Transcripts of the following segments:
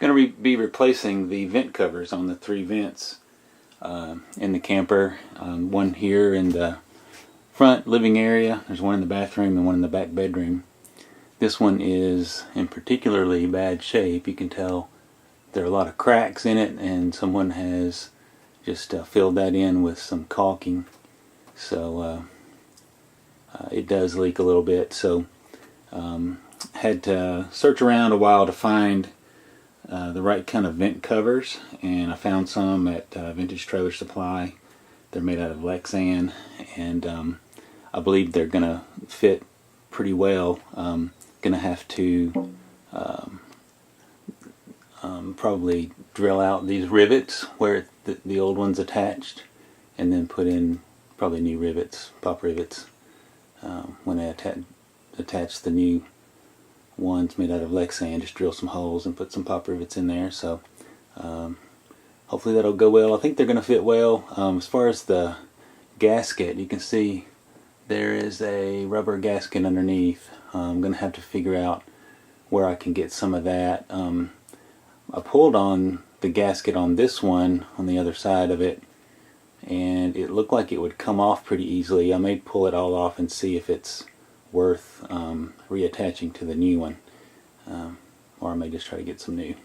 going to be replacing the vent covers on the 3 vents in the camper. One here in the front living area, there's one in the bathroom and one in the back bedroom. This one is in particularly bad shape. You can tell there are a lot of cracks in it, and someone has just filled that in with some caulking, so it does leak a little bit. So had to search around a while to find the right kind of vent covers, and I found some at Vintage Trailer Supply. They're made out of lexan, and I believe they're gonna fit pretty well. Gonna have to probably drill out these rivets where the old one's attached, and then put in probably new rivets, pop rivets, when I attach the new ones made out of lexan. Just drill some holes and put some pop rivets in there. So hopefully that'll go well. I think they're going to fit well. As far as the gasket, you can see there is a rubber gasket underneath. I'm going to have to figure out where I can get some of that. I pulled on the gasket on this one, on the other side of it, and it looked like it would come off pretty easily. I may pull it all off and see if it's worth reattaching to the new one, or I may just try to get some new.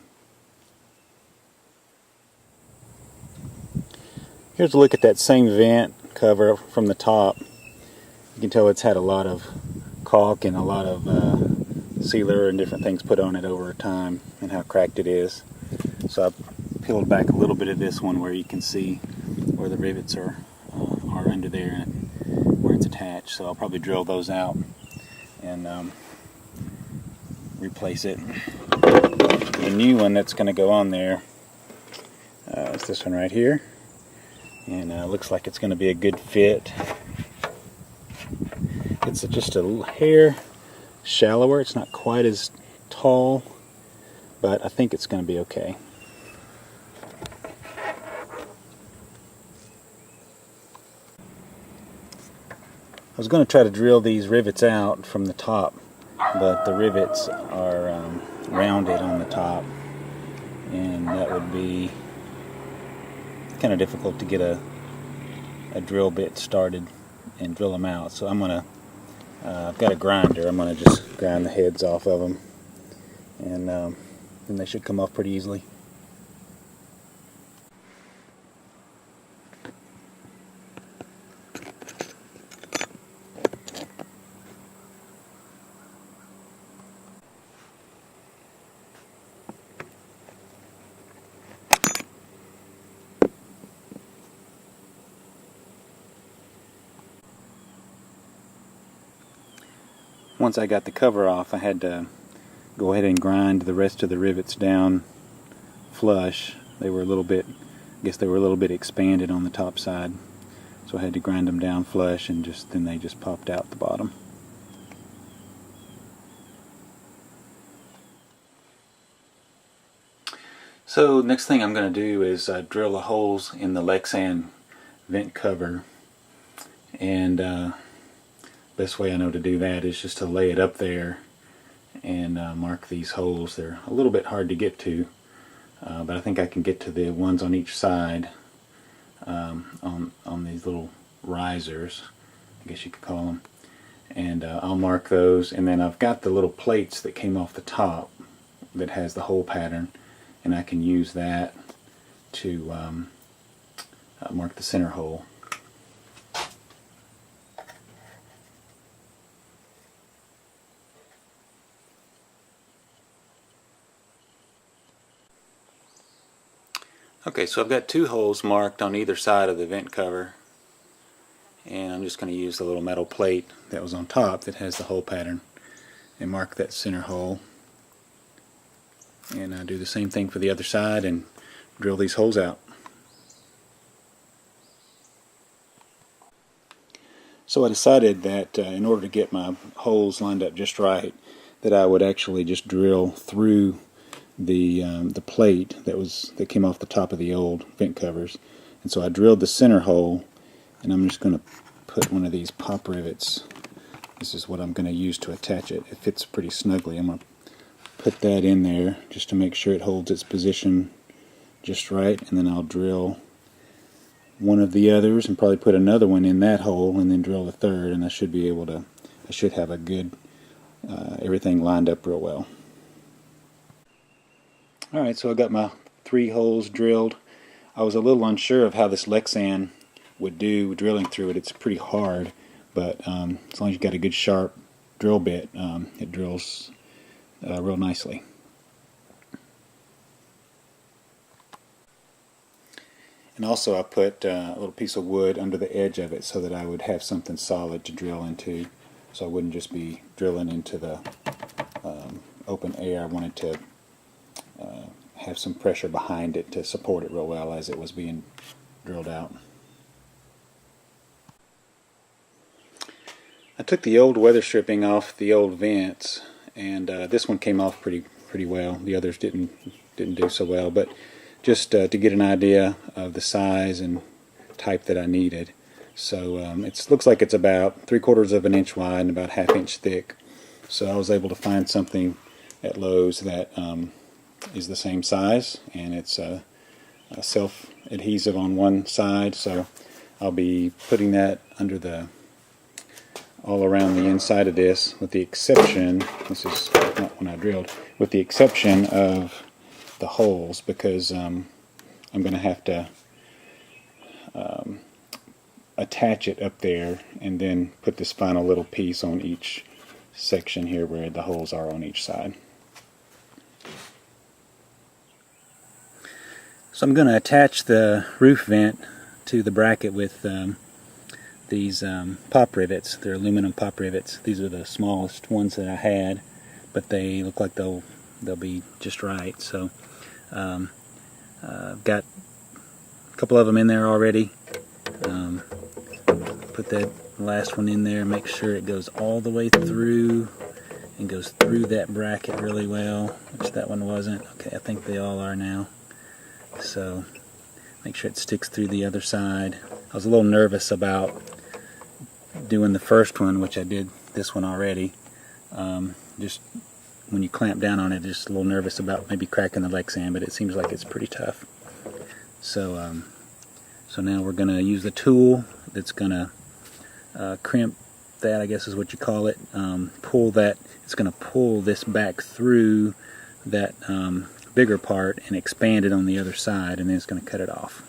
Here's a look at that same vent cover from the top. You can tell it's had a lot of caulk and a lot of sealer and different things put on it over time, and how cracked it is. So I peeled back a little bit of this one where you can see where the rivets are under there and where it's attached. So I'll probably drill those out and replace it. The new one that's going to go on there is this one right here, and looks like it's going to be a good fit. It's just a hair shallower. It's not quite as tall, but I think it's going to be okay. I was going to try to drill these rivets out from the top, but the rivets are rounded on the top, and that would be kind of difficult to get a drill bit started and drill them out. So I'm going to I've got a grinder. I'm going to just grind the heads off of them, and then they should come off pretty easily. Once I got the cover off, I had to go ahead and grind the rest of the rivets down flush. They were a little bit, I guess they were a little bit expanded on the top side, so I had to grind them down flush, and then they just popped out the bottom. So next thing I'm going to do is drill the holes in the lexan vent cover, and best way I know to do that is just to lay it up there and mark these holes. They're a little bit hard to get to, but I think I can get to the ones on each side, on these little risers, I guess you could call them, and I'll mark those. And then I've got the little plates that came off the top that has the hole pattern, and I can use that to mark the center hole. Okay, so I've got 2 holes marked on either side of the vent cover, and I'm just going to use the little metal plate that was on top that has the hole pattern and mark that center hole. And I do the same thing for the other side and drill these holes out. So I decided that in order to get my holes lined up just right, that I would actually just drill through the plate that came off the top of the old vent covers. And so I drilled the center hole, and I'm just going to put one of these pop rivets. This is what I'm going to use to attach it. It fits pretty snugly. I'm going to put that in there just to make sure it holds its position just right, and then I'll drill one of the others and probably put another one in that hole and then drill the third, and I should be able to, I should have a good, everything lined up real well. Alright, so I got my 3 holes drilled. I was a little unsure of how this lexan would do drilling through it. It's pretty hard, but as long as you've got a good sharp drill bit, it drills real nicely. And also I put a little piece of wood under the edge of it so that I would have something solid to drill into, so I wouldn't just be drilling into the open air. I wanted to have some pressure behind it to support it real well as it was being drilled out. I took the old weather stripping off the old vents, and this one came off pretty well. The others didn't do so well, but just to get an idea of the size and type that I needed. So it looks like it's about 3/4 of an inch wide and about 1/2 inch thick. So I was able to find something at Lowe's that is the same size, and it's self-adhesive on one side. So I'll be putting that under the all around the inside of this, with the exception, this is not when I drilled, with the exception of the holes, because I'm going to have to attach it up there and then put this final little piece on each section here where the holes are on each side. So I'm going to attach the roof vent to the bracket with these pop rivets. They're aluminum pop rivets. These are the smallest ones that I had, but they look like they'll be just right. So I've got a couple of them in there already. Put that last one in there, make sure it goes all the way through and goes through that bracket really well, which that one wasn't. Okay, I think they all are now. So make sure it sticks through the other side. I was a little nervous about doing the first one, which I did this one already. Just when you clamp down on it, just a little nervous about maybe cracking the lexan, but it seems like it's pretty tough. So so now we're going to use the tool that's going to crimp that, I guess is what you call it. Pull that. It's going to pull this back through that bigger part and expand it on the other side, and then it's going to cut it off.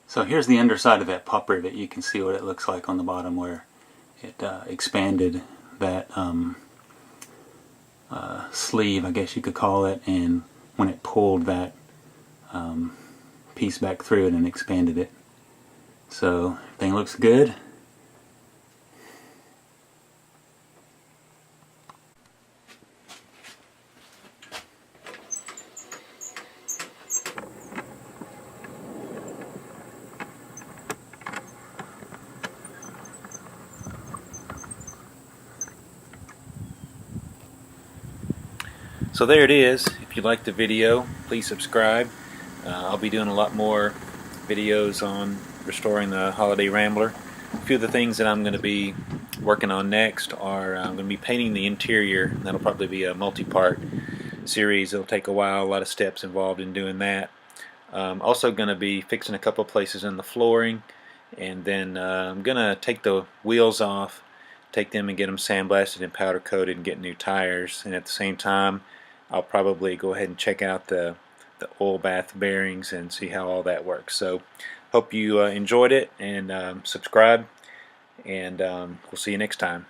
So here's the underside of that pop rivet. You can see what it looks like on the bottom where it expanded that sleeve, I guess you could call it, and when it pulled that piece back through it and expanded it. So everything looks good. So there it is. If you liked the video, please subscribe. I'll be doing a lot more videos on restoring the holiday Rambler. A few of the things that I'm going to be working on next are I'm going to be painting the interior. That'll probably be a multi-part series. It'll take a while, a lot of steps involved in doing that. Also going to be fixing a couple places in the flooring, and then I'm going to take the wheels off, take them and get them sandblasted and powder coated and get new tires, and at the same time I'll probably go ahead and check out the oil bath bearings and see how all that works. So hope you enjoyed it, and subscribe, and we'll see you next time.